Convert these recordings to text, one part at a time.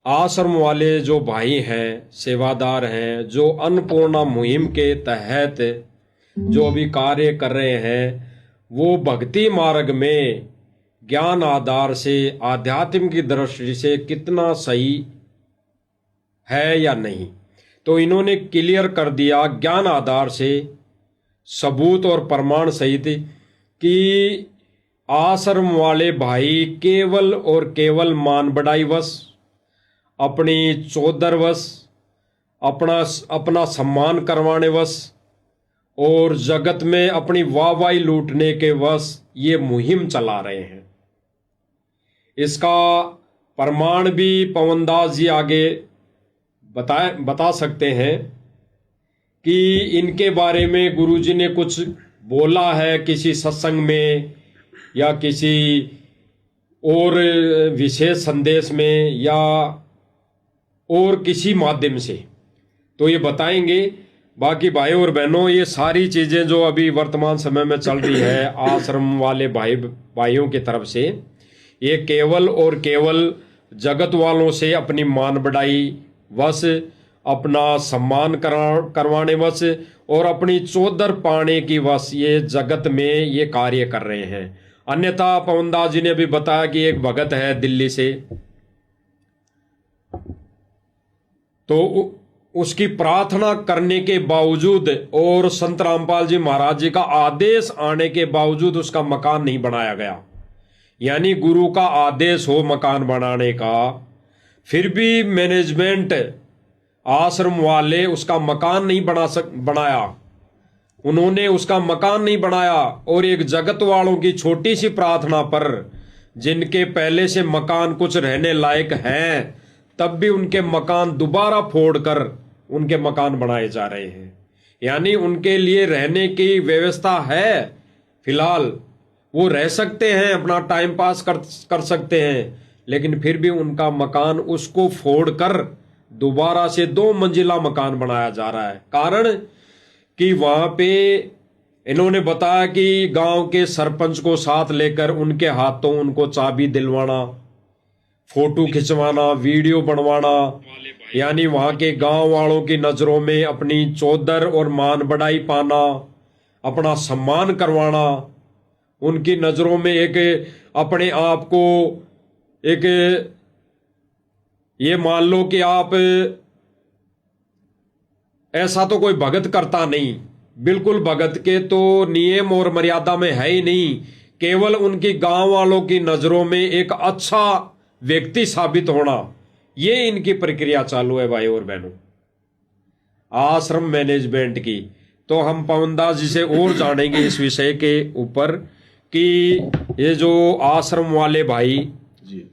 आश्रम वाले जो भाई हैं, सेवादार हैं, जो अन्नपूर्णा मुहिम के तहत जो अभी कार्य कर रहे हैं, वो भक्ति मार्ग में ज्ञान आधार से आध्यात्म की दृष्टि से कितना सही है या नहीं। तो इन्होंने क्लियर कर दिया ज्ञान आधार से, सबूत और प्रमाण सहित, कि आश्रम वाले भाई केवल और केवल मान बढ़ाई वश, अपनी चौधर वश, अपना सम्मान करवाने वश और जगत में अपनी वाहवाही लूटने के वश ये मुहिम चला रहे हैं। इसका प्रमाण भी पवनदास जी आगे बता सकते हैं कि इनके बारे में गुरुजी ने कुछ बोला है किसी सत्संग में या किसी और विशेष संदेश में या और किसी माध्यम से, तो ये बताएंगे। बाकी भाइयों और बहनों, ये सारी चीज़ें जो अभी वर्तमान समय में चल रही है आश्रम वाले भाइयों की तरफ से, ये केवल और केवल जगत वालों से अपनी मान बढ़ाई वश, अपना सम्मान करवाने वश और अपनी चौधर पाने की वश ये जगत में ये कार्य कर रहे हैं। अन्यथा पवनदास जी ने भी बताया कि एक भगत है दिल्ली से, तो उसकी प्रार्थना करने के बावजूद और संत रामपाल जी महाराज जी का आदेश आने के बावजूद उसका मकान नहीं बनाया गया। यानी गुरु का आदेश हो मकान बनाने का, फिर भी मैनेजमेंट आश्रम वाले उसका मकान नहीं बनाया। उन्होंने उसका मकान नहीं बनाया और एक जगत वालों की छोटी सी प्रार्थना पर, जिनके पहले से मकान कुछ रहने लायक हैं, तब भी उनके मकान दोबारा फोड़कर उनके मकान बनाए जा रहे हैं। यानी उनके लिए रहने की व्यवस्था है, फिलहाल वो रह सकते हैं, अपना टाइम पास कर सकते हैं, लेकिन फिर भी उनका मकान उसको फोड़कर दोबारा से 2 मंजिला मकान बनाया जा रहा है। कारण कि वहां पे इन्होंने बताया कि गांव के सरपंच को साथ लेकर उनके हाथों उनको चाबी दिलवाना, फोटो खिंचवाना, वीडियो बनवाना, यानी वहां के गांव वालों की नजरों में अपनी चौधर और मान बढ़ाई पाना, अपना सम्मान करवाना, उनकी नजरों में एक अपने आप को एक, ये मान लो कि आप, ऐसा तो कोई भगत करता नहीं, बिल्कुल भगत के तो नियम और मर्यादा में है ही नहीं, केवल उनकी गांव वालों की नजरों में एक अच्छा व्यक्ति साबित होना, ये इनकी प्रक्रिया चालू है भाई और बहनों आश्रम मैनेजमेंट की। तो हम पवनदास जी से और जानेंगे इस विषय के ऊपर कि ये जो आश्रम वाले भाई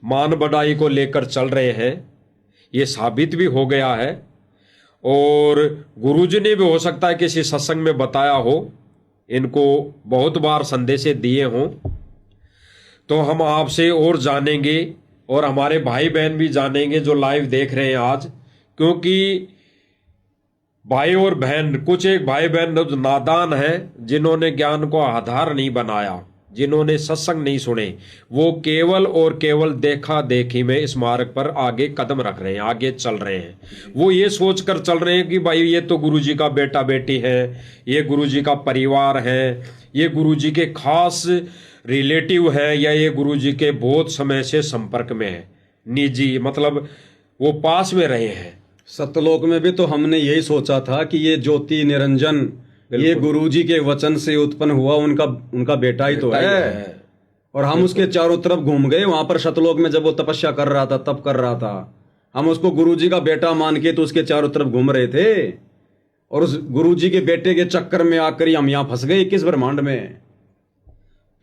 मान बढ़ाई को लेकर चल रहे हैं, ये साबित भी हो गया है और गुरुजी ने भी हो सकता है किसी सत्संग में बताया हो, इनको बहुत बार संदेश दिए हों। तो हम आपसे और जानेंगे और हमारे भाई बहन भी जानेंगे जो लाइव देख रहे हैं आज, क्योंकि भाई और बहन, कुछ एक भाई बहन जो नादान हैं, जिन्होंने ज्ञान को आधार नहीं बनाया, जिन्होंने सत्संग नहीं सुने, वो केवल और केवल देखा देखी में इस मार्ग पर आगे कदम रख रहे हैं, आगे चल रहे हैं। वो ये सोचकर चल रहे हैं कि भाई ये तो गुरुजी का बेटा बेटी है, ये गुरुजी का परिवार है, ये गुरुजी के खास रिलेटिव है, या ये गुरुजी के बहुत समय से संपर्क में है, निजी, मतलब वो पास में रहे हैं। सतलोक में भी तो हमने यही सोचा था कि ये ज्योति निरंजन ये गुरुजी के वचन से उत्पन्न हुआ उनका बेटा ही तो है। और हम उसके चारों तरफ घूम गए, वहां पर सतलोक में जब वो तपस्या कर रहा था, तब कर रहा था, हम उसको गुरुजी का बेटा मान के तो उसके चारों तरफ घूम रहे थे, और उस गुरुजी के बेटे के चक्कर में आकर हम यहाँ फंस गए किस ब्रह्मांड में।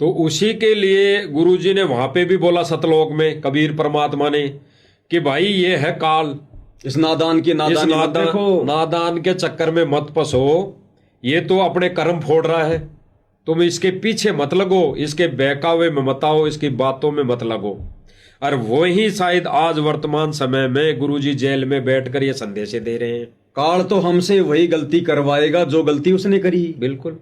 तो उसी के लिए गुरुजी ने वहां पे भी बोला सतलोक में, कबीर परमात्मा ने, कि भाई ये है काल, इस नादान की नादान के चक्कर में मत फंसो, ये तो अपने कर्म फोड़ रहा है, तुम इसके पीछे मत लगो, इसके बहकावे में मत आओ, इसकी बातों में मत लगो। और वही शायद आज वर्तमान समय में गुरुजी जेल में बैठकर ये संदेश दे रहे हैं। काल तो हमसे वही गलती करवाएगा जो गलती उसने करी, बिल्कुल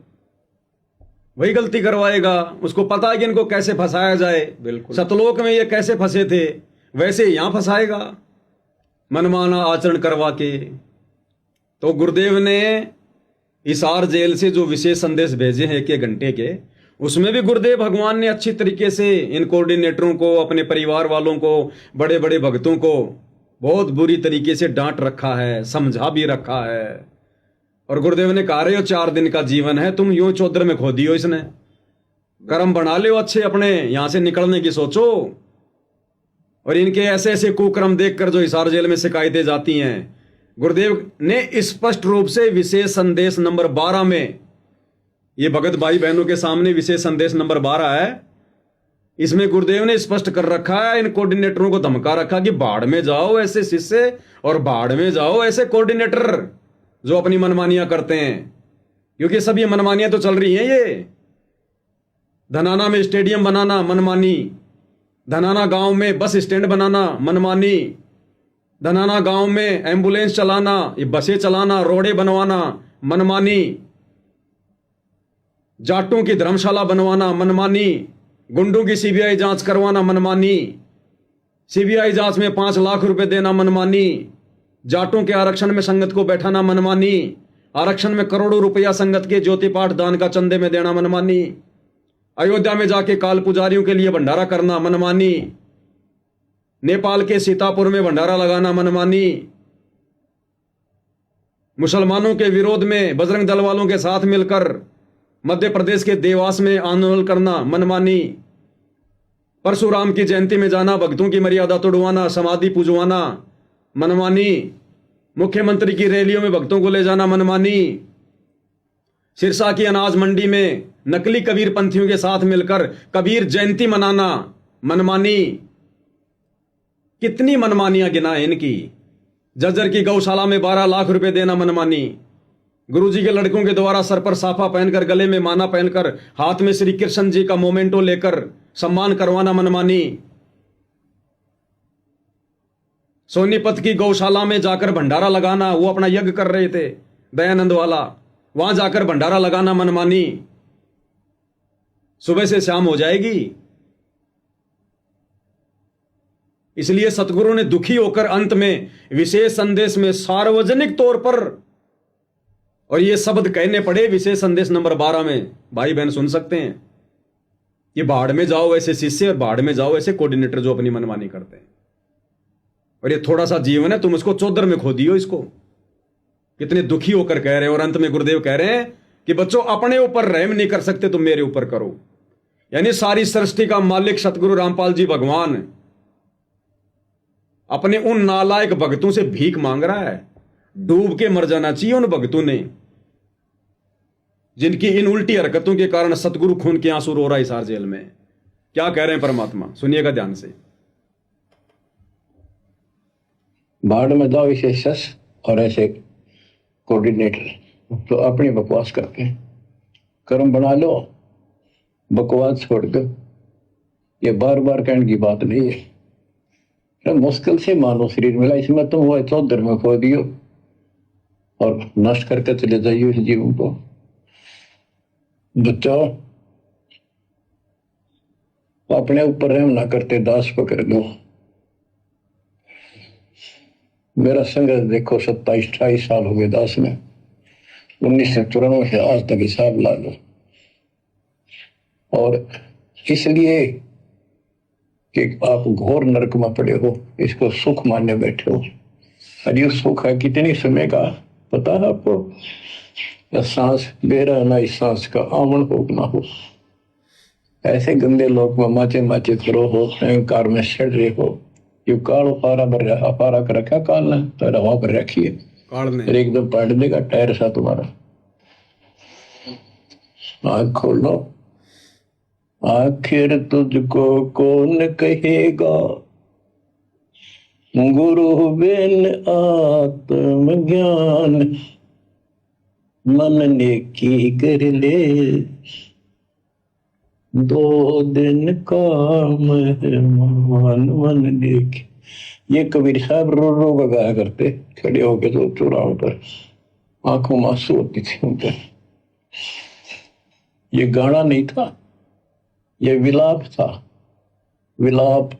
वही गलती करवाएगा। उसको पता है कि इनको कैसे फंसाया जाए, बिल्कुल सतलोक में ये कैसे फंसे थे, वैसे यहाँ फंसाएगा। मनमाना आचरण करवा के। तो गुरुदेव ने हिसार जेल से जो विशेष संदेश भेजे हैं 1 घंटे के, उसमें भी गुरुदेव भगवान ने अच्छी तरीके से इन कोऑर्डिनेटरों को, अपने परिवार वालों को, बड़े बड़े भक्तों को बहुत बुरी तरीके से डांट रखा है, समझा भी रखा है। और गुरुदेव ने कहा रहे हो 4 दिन का जीवन है, तुम यूं चौधर में खो दियो इसने, कर्म बना लो अच्छे अपने, यहां से निकलने की सोचो। और इनके ऐसे ऐसे कुकर्म देखकर जो हिसार जेल में शिकायतें जाती हैं, गुरुदेव ने स्पष्ट रूप से विशेष संदेश नंबर 12 में, ये भगत भाई बहनों के सामने विशेष संदेश नंबर 12 है, इसमें गुरुदेव ने स्पष्ट कर रखा है, इन कोऑर्डिनेटरों को धमका रखा कि बाढ़ में जाओ ऐसे शिष्य और बाढ़ में जाओ ऐसे कोऑर्डिनेटर जो अपनी मनमानियां करते हैं। क्योंकि सब ये मनमानियां तो चल रही हैं। ये धनाना में स्टेडियम बनाना मनमानी, धनाना गांव में बस स्टैंड बनाना मनमानी, धनाना गांव में एम्बुलेंस चलाना, ये बसें चलाना, रोडें बनवाना मनमानी, जाटों की धर्मशाला बनवाना मनमानी, गुंडों की सीबीआई जांच करवाना मनमानी, सीबीआई जांच में 5 लाख रुपए देना मनमानी, जाटों के आरक्षण में संगत को बैठाना मनमानी, आरक्षण में करोड़ों रुपया संगत के ज्योति पाठ दान का चंदे में देना मनमानी, अयोध्या में जाके काल पुजारियों के लिए भंडारा करना मनमानी, नेपाल के सीतापुर में भंडारा लगाना मनमानी, मुसलमानों के विरोध में बजरंग दल वालों के साथ मिलकर मध्य प्रदेश के देवास में आंदोलन करना मनमानी, परशुराम की जयंती में जाना, भक्तों की मर्यादा तोड़वाना, समाधि पूजवाना मनमानी, मुख्यमंत्री की रैलियों में भक्तों को ले जाना मनमानी, सिरसा की अनाज मंडी में नकली कबीर पंथियों के साथ मिलकर कबीर जयंती मनाना मनमानी। कितनी मनमानियां गिनाएं इनकी। जज्जर की गौशाला में 12 लाख रुपए देना मनमानी, गुरुजी के लड़कों के द्वारा सर पर साफा पहनकर, गले में माला पहनकर, हाथ में श्री कृष्ण जी का मोमेंटो लेकर सम्मान करवाना मनमानी, सोनीपत की गौशाला में जाकर भंडारा लगाना, वो अपना यज्ञ कर रहे थे दयानंद वाला, वहां जाकर भंडारा लगाना मनमानी। सुबह से शाम हो जाएगी। इसलिए सतगुरु ने दुखी होकर अंत में विशेष संदेश में सार्वजनिक तौर पर, और ये शब्द कहने पड़े विशेष संदेश नंबर 12 में, भाई बहन सुन सकते हैं, ये बाढ़ में जाओ ऐसे शिष्य और बाढ़ में जाओ ऐसे कोऑर्डिनेटर जो अपनी मनमानी करते हैं। और ये थोड़ा सा जीवन है, तुम इसको चौधर में खो दियो इसको। कितने दुखी होकर कह रहे हैं। और अंत में गुरुदेव कह रहे हैं कि बच्चों अपने ऊपर रहम नहीं कर सकते तुम मेरे ऊपर करो। यानी सारी सृष्टि का मालिक सतगुरु रामपाल जी भगवान अपने उन नालायक भक्तों से भीख मांग रहा है। डूब के मर जाना चाहिए उन भक्तों ने, जिनकी इन उल्टी हरकतों के कारण सतगुरु खून के आंसू रो रहा है हिसार जेल में। क्या कह रहे हैं परमात्मा, सुनिएगा ध्यान से। बाढ़ में जाओ इसे शस और ऐसे कोऑर्डिनेटर तो अपनी बकवास करके कर्म बना लो, बकवास छोड़कर। ये बार बार कहने की बात नहीं है। मुश्किल से मानो शरीर मिला, इसमें तुम वो चौधर में खो दियो और नष्ट करके चले जाइयो इस जीवन को। बच्चों अपने ऊपर रहम ना करते, दास पकड़ लो। मेरा संघर्ष देखो 27-28 साल हो गए दास में, 1994 से आज तक हिसाब ला लो। और इसलिए कि आप घोर नरक में पड़े हो, इसको सुख मानने बैठे हो। अरे सुख है कितनी समय का पता है आपको? या सांस बेरा ना, इस सांस का आवन हो ना हो। ऐसे गंदे लोग में माचे माचे करो हो, अहंकार में सड़ रहे हो। यू काल अपारा कर रखा काल ने, तो हवा पर रखिए, एकदम पलट देगा टायर सा तुम्हारा। आँख खोल लो। आखिर तुझको कौन कहेगा गुरु बिन आत्मज्ञान, मन ने की कर ले 2 दिन का मेहमान, मन ने की। ये कबीर साहब रो रो कर गाया करते खड़े होके तो चौराहों पर, आंखों में आंसू होती थी उनके। ये गाना नहीं था, ये विलाप था। विलाप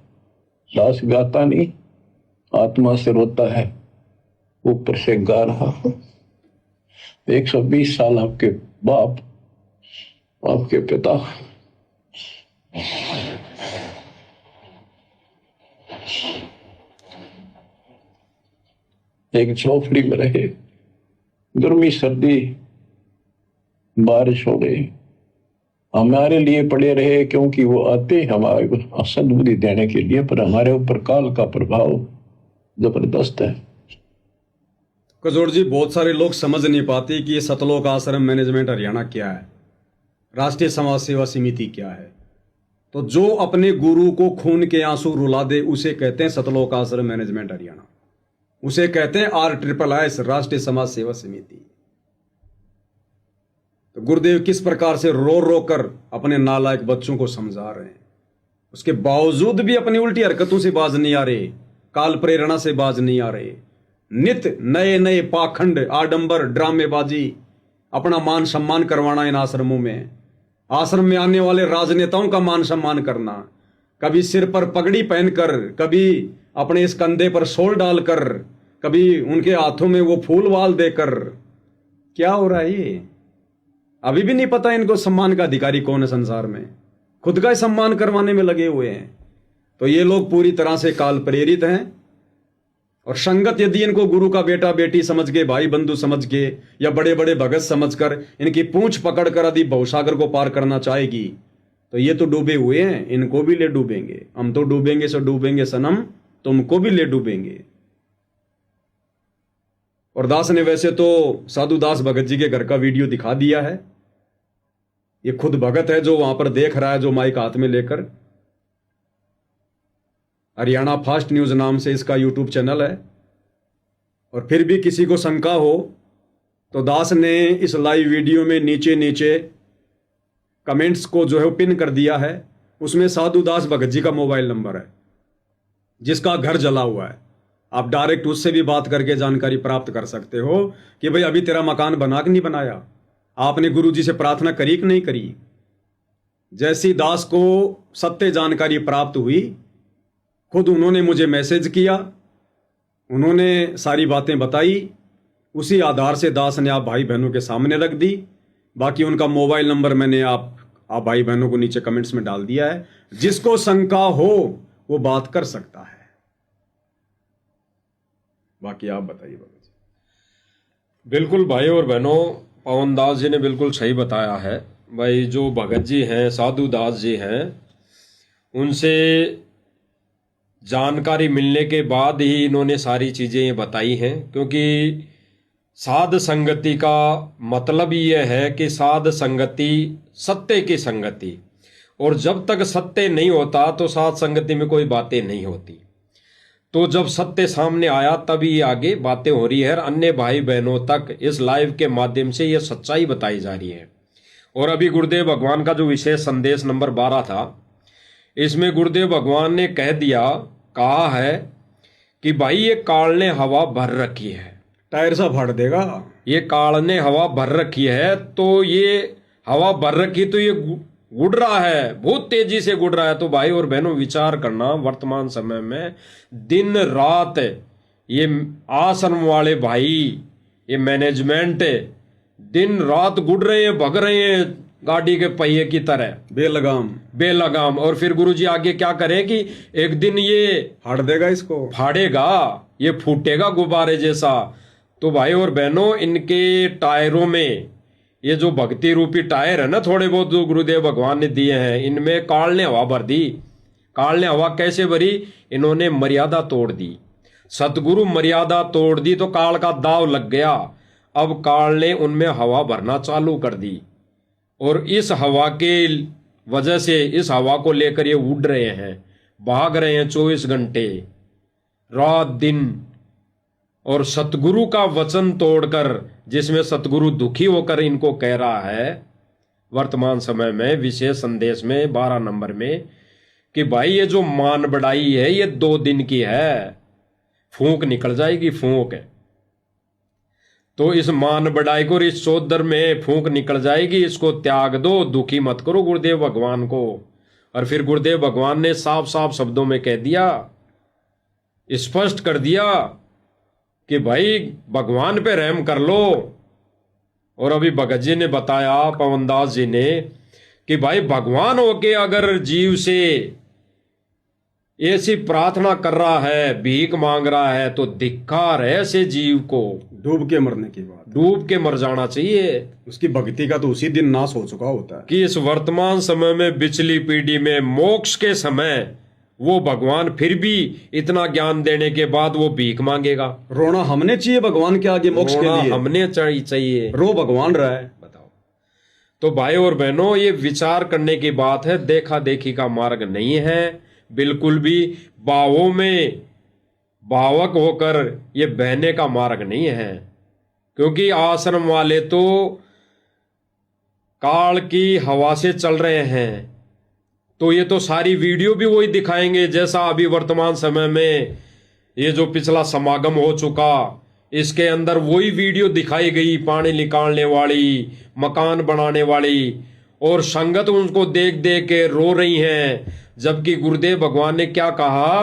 दास गाता नहीं, आत्मा से रोता है, ऊपर से गा रहा हूं। 120 साल आपके बाप, आपके पिता एक झोपड़ी में रहे, गर्मी सर्दी बारिश हो गई, हमारे लिए पड़े रहे, क्योंकि वो आते हमारे को सद्बुद्धि देने के लिए, पर हमारे ऊपर काल का प्रभाव जबरदस्त है। कजोड़ जी, बहुत सारे लोग समझ नहीं पाते कि ये सतलोक आश्रम मैनेजमेंट हरियाणा क्या है, राष्ट्रीय समाज सेवा समिति क्या है। तो जो अपने गुरु को खून के आंसू रुला दे उसे कहते हैं सतलोक आश्रम मैनेजमेंट हरियाणा, उसे कहते हैं RSSS, राष्ट्रीय समाज सेवा समिति। तो गुरुदेव किस प्रकार से रो रो कर अपने नालायक बच्चों को समझा रहे हैं, उसके बावजूद भी अपनी उल्टी हरकतों से बाज नहीं आ रहे, काल प्रेरणा से बाज नहीं आ रहे। नित नए नए पाखंड, आडंबर, ड्रामेबाजी, अपना मान सम्मान करवाना इन आश्रमों में, आश्रम में आने वाले राजनेताओं का मान सम्मान करना, कभी सिर पर पगड़ी पहनकर, कभी अपने इस कंधे पर शॉल डालकर, कभी उनके हाथों में वो फूल वाल देकर। क्या हो रहा है ये? अभी भी नहीं पता इनको सम्मान का अधिकारी कौन है संसार में, खुद का ही सम्मान करवाने में लगे हुए हैं। तो ये लोग पूरी तरह से काल प्रेरित हैं। और संगत यदि इनको गुरु का बेटा बेटी समझ के, भाई बंधु समझ के, या बड़े बड़े भगत समझकर इनकी पूंछ पकड़कर यदि भवसागर को पार करना चाहेगी, तो ये तो डूबे हुए हैं, इनको भी ले डूबेंगे। हम तो डूबेंगे सो डूबेंगे सनम, तुमको भी ले डूबेंगे। और दास ने वैसे तो साधु दास भगत जी के घर का वीडियो दिखा दिया है। ये खुद भगत है जो वहां पर देख रहा है, जो माइक हाथ में लेकर। हरियाणा फास्ट न्यूज नाम से इसका यूट्यूब चैनल है। और फिर भी किसी को शंका हो तो दास ने इस लाइव वीडियो में नीचे नीचे कमेंट्स को जो है वो पिन कर दिया है। उसमें साधु दास भगत जी का मोबाइल नंबर है, जिसका घर जला हुआ है। आप डायरेक्ट उससे भी बात करके जानकारी प्राप्त कर सकते हो कि भाई अभी तेरा मकान बना कि नहीं बनाया, आपने गुरु जी से प्रार्थना करी कि नहीं करी। जैसी दास को सत्य जानकारी प्राप्त हुई, खुद उन्होंने मुझे मैसेज किया, उन्होंने सारी बातें बताई। उसी आधार से दास ने आप भाई बहनों के सामने रख दी। बाकी उनका मोबाइल नंबर मैंने आप भाई बहनों को नीचे कमेंट्स में डाल दिया है। जिसको शंका हो वो बात कर सकता है। बाकी आप बताइए बाबा जी। बिल्कुल भाई और बहनों, पवन दास जी ने बिल्कुल सही बताया है। भाई जो भगत जी हैं, साधु दास जी हैं, उनसे जानकारी मिलने के बाद ही इन्होंने सारी चीज़ें बताई हैं। क्योंकि साध संगति का मतलब ये है कि साध संगति सत्य की संगति, और जब तक सत्य नहीं होता तो साध संगति में कोई बातें नहीं होती। तो जब सत्य सामने आया तभी आगे बातें हो रही है। अन्य भाई बहनों तक इस लाइव के माध्यम से ये सच्चाई बताई जा रही है। और अभी गुरुदेव भगवान का जो विशेष संदेश नंबर 12 था, इसमें गुरुदेव भगवान ने कहा है कि भाई ये काल ने हवा भर रखी है, टायर सा फाड़ देगा। ये काल ने हवा भर रखी है, तो ये हवा भर रखी तो ये गुड़ रहा है, बहुत तेजी से गुड़ रहा है। तो भाई और बहनों विचार करना, वर्तमान समय में दिन रात ये आश्रम वाले भाई, ये मैनेजमेंट दिन रात गुड़ रहे हैं, भग रहे हैं गाड़ी के पहिए की तरह, बेलगाम। और फिर गुरुजी आगे क्या करें कि एक दिन ये फाड़ देगा, इसको फाड़ेगा, ये फूटेगा गुब्बारे जैसा। तो भाई और बहनों, इनके टायरों में ये जो भक्ति रूपी टायर है ना, थोड़े बहुत जो गुरुदेव भगवान ने दिए हैं, इनमें काल ने हवा भर दी। काल ने हवा कैसे भरी? इन्होंने मर्यादा तोड़ दी। सतगुरु मर्यादा तोड़ दी तो काल का दाव लग गया। अब काल ने उनमें हवा भरना चालू कर दी, और इस हवा के वजह से, इस हवा को लेकर ये उड़ रहे हैं, भाग रहे हैं 24 घंटे रात दिन। और सतगुरु का वचन तोड़कर, जिसमें सतगुरु दुखी होकर इनको कह रहा है वर्तमान समय में विशेष संदेश में 12 नंबर में कि भाई ये जो मान बढ़ाई है ये 2 दिन की है, फूंक निकल जाएगी, फूंक है। तो इस मान बढ़ाई को, इस चौधर में फूंक निकल जाएगी, इसको त्याग दो, दुखी मत करो गुरुदेव भगवान को। और फिर गुरुदेव भगवान ने साफ साफ शब्दों में कह दिया, स्पष्ट कर दिया कि भाई भगवान पे रहम कर लो। और अभी भगत जी ने बताया, पवनदास जी ने, कि भाई भगवान होके अगर जीव से ऐसी प्रार्थना कर रहा है, भीख मांग रहा है, तो धिक्कार है ऐसे जीव को। डूब के मरने की बात, डूब के मर जाना चाहिए। उसकी भक्ति का तो उसी दिन नाश हो चुका होता है। कि इस वर्तमान समय में, पिछली पीढ़ी में, मोक्ष के समय वो भगवान फिर भी इतना ज्ञान देने के बाद वो भीख मांगेगा। रोना हमने चाहिए भगवान के आगे मोक्ष के लिए, हमने चाहिए। रो भगवान रहा है। बताओ। तो भाई और बहनों, ये विचार करने की बात है, देखा देखी का मार्ग नहीं है बिल्कुल भी। भावों में भावक होकर ये बहने का मार्ग नहीं है। क्योंकि आश्रम वाले तो काल की हवा से चल रहे हैं, तो ये तो सारी वीडियो भी वही दिखाएंगे जैसा अभी वर्तमान समय में ये जो पिछला समागम हो चुका, इसके अंदर वही वीडियो दिखाई गई, पानी निकालने वाली, मकान बनाने वाली, और संगत उनको देख देख के रो रही हैं। जबकि गुरुदेव भगवान ने क्या कहा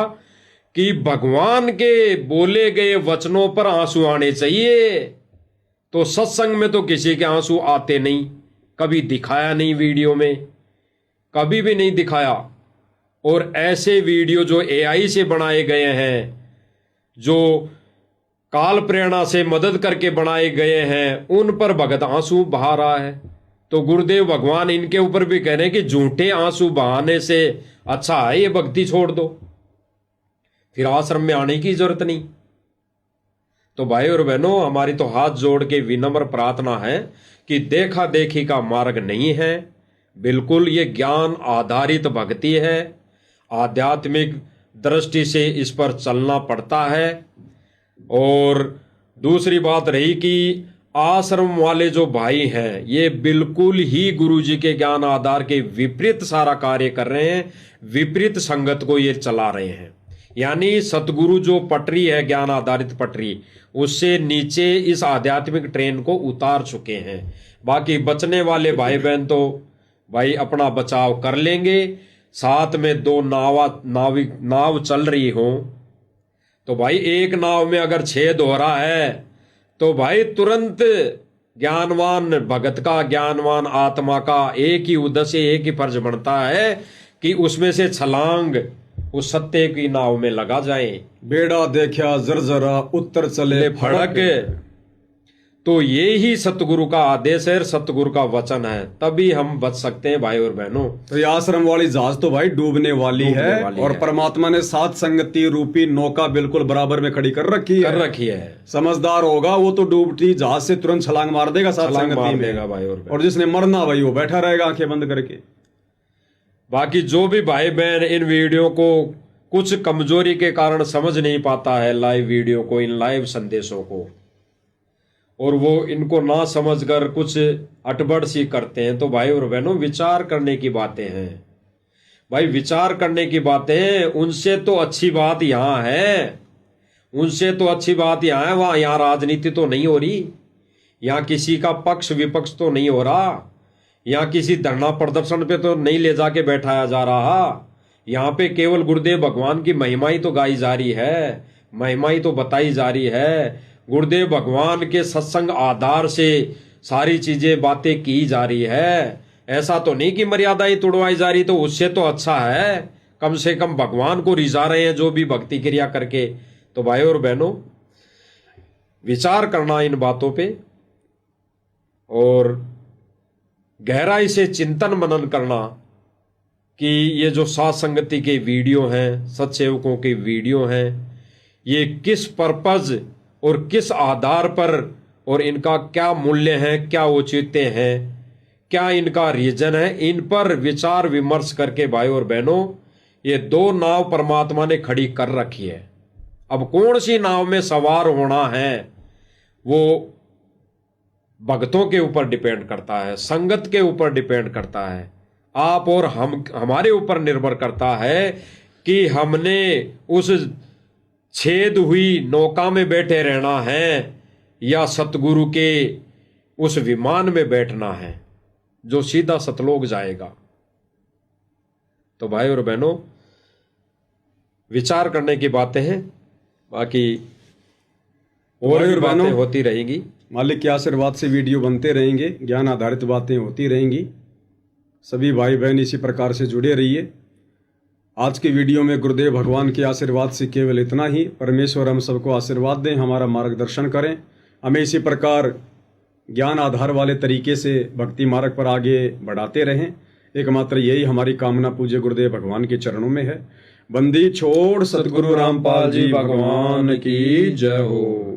कि भगवान के बोले गए वचनों पर आंसू आने चाहिए। तो सत्संग में तो किसी के आंसू आते नहीं, कभी दिखाया नहीं वीडियो में, कभी भी नहीं दिखाया। और ऐसे वीडियो जो एआई से बनाए गए हैं, जो काल प्रेरणा से मदद करके बनाए गए हैं, उन पर भगत आंसू बहा रहा है। तो गुरुदेव भगवान इनके ऊपर भी कह रहे हैं कि झूठे आंसू बहाने से अच्छा है ये भक्ति छोड़ दो, फिर आश्रम में आने की जरूरत नहीं। तो भाई और बहनों, हमारी तो हाथ जोड़ के विनम्र प्रार्थना है कि देखा देखी का मार्ग नहीं है बिल्कुल। ये ज्ञान आधारित भक्ति है, आध्यात्मिक दृष्टि से इस पर चलना पड़ता है। और दूसरी बात रही कि आश्रम वाले जो भाई हैं, ये बिल्कुल ही गुरु जी के ज्ञान आधार के विपरीत सारा कार्य कर रहे हैं, विपरीत संगत को ये चला रहे हैं। यानी सतगुरु जो पटरी है, ज्ञान आधारित पटरी, उससे नीचे इस आध्यात्मिक ट्रेन को उतार चुके हैं। बाकी बचने वाले भाई बहन तो भाई अपना बचाव कर लेंगे। साथ में दो नाव चल रही हो, तो भाई एक नाव में अगर छेद हो रहा है तो भाई तुरंत ज्ञानवान भगत का, ज्ञानवान आत्मा का एक ही उद्देश्य, एक ही फर्ज बनता है कि उसमें से छलांग उस सत्य की नाव में लगा जाए। बेड़ा देखा जरजरा उत्तर चले फड़क। तो ये ही सतगुरु का आदेश है, सतगुरु का वचन है, तभी हम बच सकते हैं भाई और बहनों। तो ये आश्रम वाली जहाज तो भाई डूबने वाली है, और परमात्मा ने सात संगति रूपी नौका बिल्कुल बराबर में खड़ी कर रखी है। समझदार होगा वो तो डूबती जहाज से तुरंत छलांग मार देगा सात संगति में भाई, और जिसने मरना भाई वो बैठा रहेगा आंखें बंद करके। बाकी जो भी भाई बहन इन वीडियो को कुछ कमजोरी के कारण समझ नहीं पाता है, लाइव वीडियो को, इन लाइव संदेशों को, और वो इनको ना समझकर कुछ अटबड़ सी करते हैं, तो भाई और बहनों विचार करने की बातें हैं। भाई विचार करने की बातें, उनसे तो अच्छी बात यहाँ है, उनसे तो अच्छी बात यहाँ है, वहां यहाँ राजनीति तो नहीं हो रही, यहाँ किसी का पक्ष विपक्ष तो नहीं हो रहा, यहाँ किसी धरना प्रदर्शन पे तो नहीं ले जाके बैठाया जा रहा। यहाँ पे केवल गुरुदेव भगवान की महिमा ही तो गाई जा रही है, महिमा ही तो बताई जा रही है। गुरुदेव भगवान के सत्संग आधार से सारी चीजें बातें की जा रही है। ऐसा तो नहीं कि मर्यादाएं तोड़वाई जा रही, तो उससे तो अच्छा है, कम से कम भगवान को रिझा रहे हैं जो भी भक्ति क्रिया करके। तो भाई और बहनों विचार करना इन बातों पे, और गहराई से चिंतन मनन करना कि ये जो साथ संगति के वीडियो हैं, सत्सेवकों के वीडियो हैं, ये किस पर्पज और किस आधार पर, और इनका क्या मूल्य है, क्या औचित्य है, क्या इनका रीजन है, इन पर विचार विमर्श करके भाई और बहनों ये दो नाव परमात्मा ने खड़ी कर रखी है। अब कौन सी नाव में सवार होना है वो भक्तों के ऊपर डिपेंड करता है, संगत के ऊपर डिपेंड करता है, आप और हमारे ऊपर निर्भर करता है कि हमने उस छेद हुई नौका में बैठे रहना है या सतगुरु के उस विमान में बैठना है जो सीधा सतलोक जाएगा। तो भाई और बहनों विचार करने की बातें हैं, बाकी और भाई भी और बातें बहनों, होती रहेगी। मालिक के आशीर्वाद से वीडियो बनते रहेंगे, ज्ञान आधारित बातें होती रहेंगी। सभी भाई बहन इसी प्रकार से जुड़े रहिए। आज की वीडियो में गुरुदेव भगवान के आशीर्वाद से केवल इतना ही। परमेश्वर हम सबको आशीर्वाद दें, हमारा मार्गदर्शन करें, हमें इसी प्रकार ज्ञान आधार वाले तरीके से भक्ति मार्ग पर आगे बढ़ाते रहें। एकमात्र यही हमारी कामना पूज्य गुरुदेव भगवान के चरणों में है। बंदी छोड़ सतगुरु रामपाल जी भगवान की जय हो।